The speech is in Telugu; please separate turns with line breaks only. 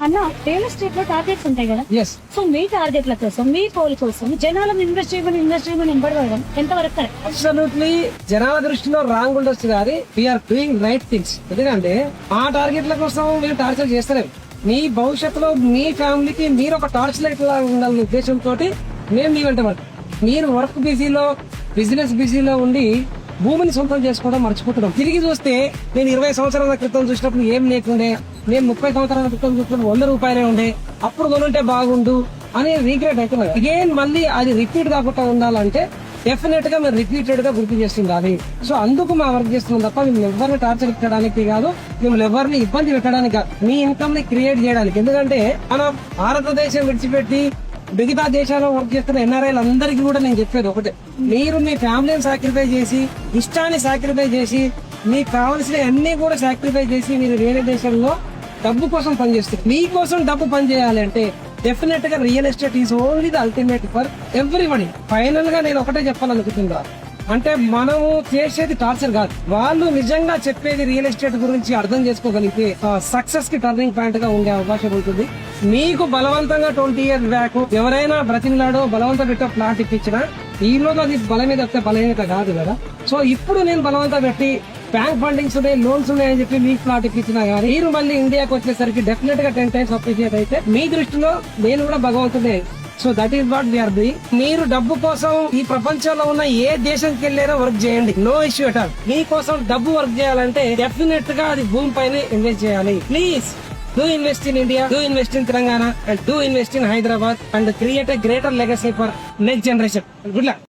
అన్న రియల్ ఎస్టేట్ లో టార్గెట్స్ ఉంటాయి కదా.
ఎస్
సో మీ టార్గెట్ల కోసం, మీ గోల్ కోసం జనాలను ఇన్వెస్ట్ చేయమని నింపడడం ఎంతవరకు కరెక్ట్?
అబ్సల్యూట్లీ జనాల దృష్టిలో రాంగ్ ఉండొచ్చు కానీ వీఆర్ డూయింగ్ రైట్ థింగ్స్. ఎందుకంటే ఆ టార్గెట్ల కోసం మేము టార్చర్ చేస్తలేము. మీ భవిష్యత్తులో మీ ఫ్యామిలీకి మీరు ఒక టార్చ్ లైట్ లా ఉండాలనే ఉద్దేశంతో మేము మీ వెంట పడతాం. మీరు వర్క్ బిజీలో, బిజినెస్ బిజీలో ఉండి భూమిని సొంతం చేసుకోవడం మర్చిపోతున్నాం. తిరిగి చూస్తే నేను 20 సంవత్సరాల క్రితం చూసినప్పుడు ఏం లేకుండే, నేను 30 సంవత్సరాల క్రితం చూసినప్పుడు 100 రూపాయలే ఉండే, అప్పుడు కొనుంటే బాగుండు అని రీగ్రెట్ అవుతున్నారు. అగైన్ మళ్ళీ అది రిపీట్ కాకుండా ఉండాలంటే డెఫినెట్ గా మేము రిపీటెడ్ గా గుర్తు చేస్తుండాలి. సో అందుకు మా వర్క్ చేస్తున్నాం తప్ప మేము ఎవరిని టార్చర్ పెట్టడానికి కాదు, మేము ఎవరిని ఇబ్బంది పెట్టడానికి కాదు, మీ ఇన్కమ్ ని క్రియేట్ చేయడానికి. ఎందుకంటే మనం భారతదేశం విడిచిపెట్టి మిగతా దేశాల్లో వర్క్ చేస్తున్న ఎన్ఆర్ఐలు అందరికీ కూడా నేను చెప్పేది ఒకటే, మీరు మీ ఫ్యామిలీని సాక్రిఫైస్ చేసి, ఇష్టాన్ని సాక్రిఫైస్ చేసి, మీకు కావాల్సిన అన్ని కూడా సాక్రిఫైస్ చేసి మీరు వేరే దేశంలో డబ్బు కోసం పనిచేస్తారు. మీకోసం డబ్బు పనిచేయాలి అంటే డెఫినెట్ గా real estate is only the ultimate for everybody. Final గా నేను ఒకటే చెప్పాలనుకుంటున్నా, అంటే మనము చేసేది టార్చర్ కాదు, వాళ్ళు నిజంగా చెప్పేది రియల్ ఎస్టేట్ గురించి అర్థం చేసుకోగలిగితే సక్సెస్ కి టర్నింగ్ పాయింట్ గా ఉండే అవకాశం ఉంటుంది. మీకు బలవంతంగా 20 years బ్యాక్ ఎవరైనా బ్రతిమలాడో బలవంతం పెట్టో ప్లాట్ ఇప్పించినా ఈ రోజు అది బలం మీద వస్తే బలహీనత కాదు కదా. సో ఇప్పుడు నేను బలవంతం పెట్టి బ్యాంక్ ఫండింగ్స్ ఉన్నాయి, లోన్స్ ఉన్నాయని చెప్పి మీకు ప్లాట్ ఇప్పించినా కానీ మీరు మళ్ళీ ఇండియాకి వచ్చేసరికి డెఫినెట్ గా 10 times అప్రిషియేట్ అయితే మీ దృష్టిలో నేను కూడా భగవంతుడే. So that is what we're doing. మీరు డబ్బు కోసం ఈ ప్రపంచంలో ఉన్న ఏ దేశంకి వెళ్ళారో వర్క్ చేయండి, నో ఇష్యూ ఎట్ ఆల్. మీకోసం డబ్బు వర్క్ చేయాలంటే డెఫినెట్ గా అది భూమి పైన ఇన్వెస్ట్ చేయాలి. Please do invest in India, do invest in Telangana, and do invest in Hyderabad and create a greater legacy for next generation. Good luck.